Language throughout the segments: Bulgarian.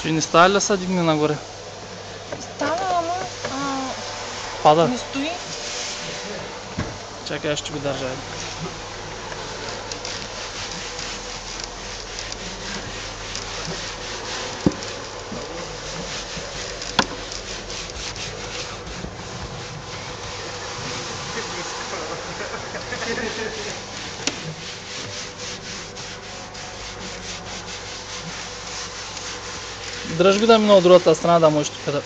И не става ли да се дигне нагоре? Става, ама... Пада. Не стои. Чакай, аз ще го държа. Дръж го да мина от другата страна, да можеш тук да...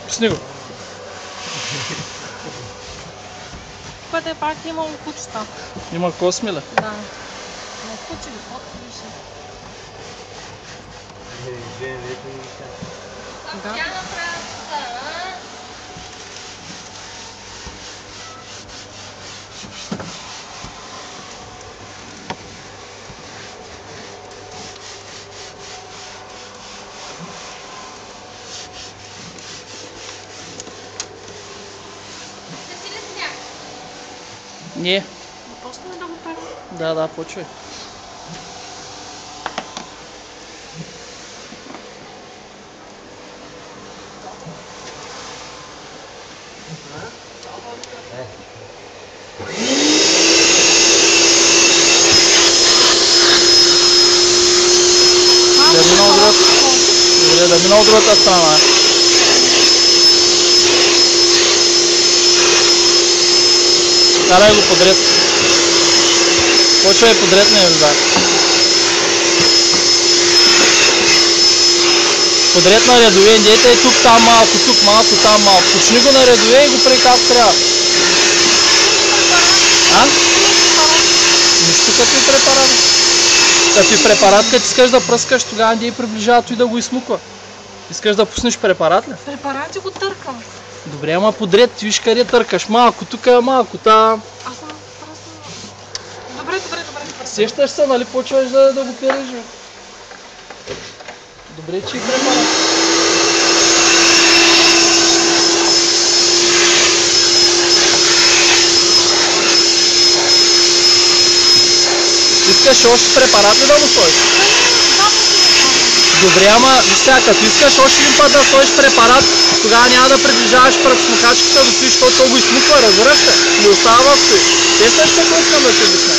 Пусни го. Къде пак имало кучета. Има косми ли? Да. Но куче ли, фотки више. Да. Не. Почнем да го правим. Да, почвай. Да мина от другата страна. Карай го подред. Почвай подред, не да. Подред на редове, дете тук, там малко, там малко. Почни го на редове и го прави както трябва. А? Нищо като и препарат. Като и препарат, като искаш да пръскаш, тогава не приближава той да го изсмуква. Искаш да пуснеш препарат ли? Препарати го търкам. Добре, ама подред, виж къде търкаш. Малко тук, малко там. Аз съм просто... Добре. Сещаш се, нали почваш да го переш? Добре, че и препарат. Искаш още препарат ли да го сложиш? Добре, ама виж сега, като искаш още един път да сложиш препарат, тогава няма да приближаваш пръпсмукачката до той, защото го изсмуква, разбираш се? Не остава в той. Сещаш какво искам да ти обясня?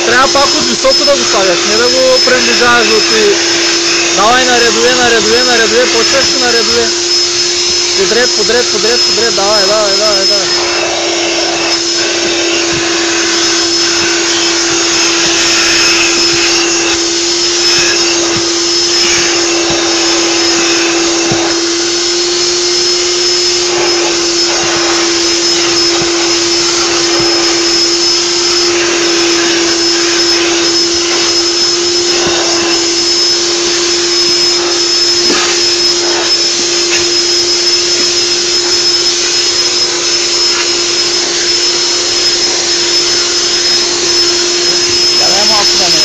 Трябва пак от високо да го слагаш, не да го приближаваш до той. Давай на редове, почваш си на редове. Подред, давай.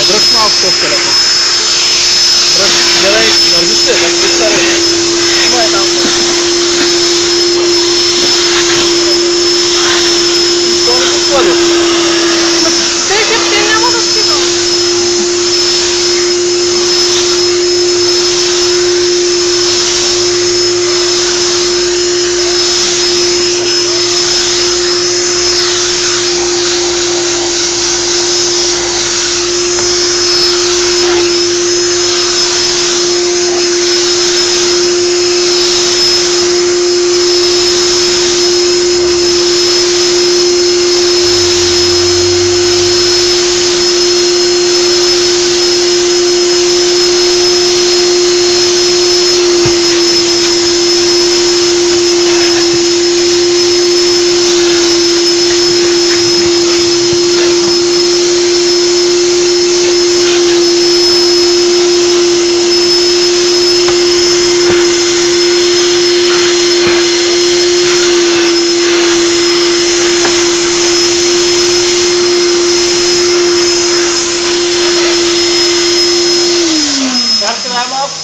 Дръж малко този телефон. Гледай, държиш ли? Да се стари. Има там. Защо не го слагаш? Те няма да стигам.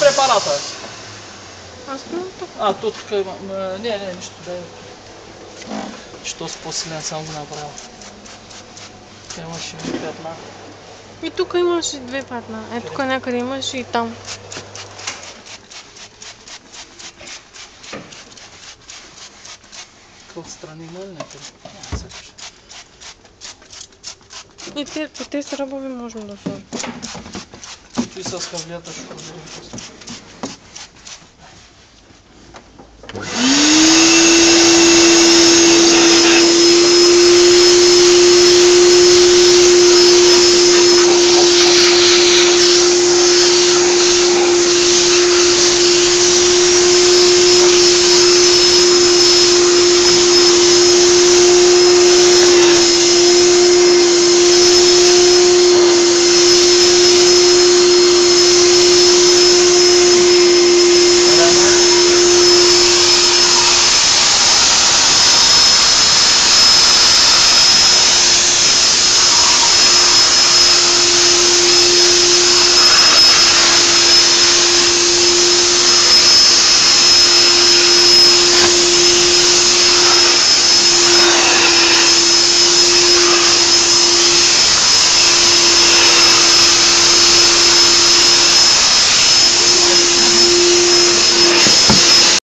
Препарата. Аз пивам тук. Тук има. Не, нищо да е. Що с по-силен съм го направил. имаш и петна. И тук имаш и две патна. Е, тук някъде имаш и там. Тук отстрани има ли някъде? Няма се вижда. И те са ръбови можем да сложим. И с хавлията ще проверим после.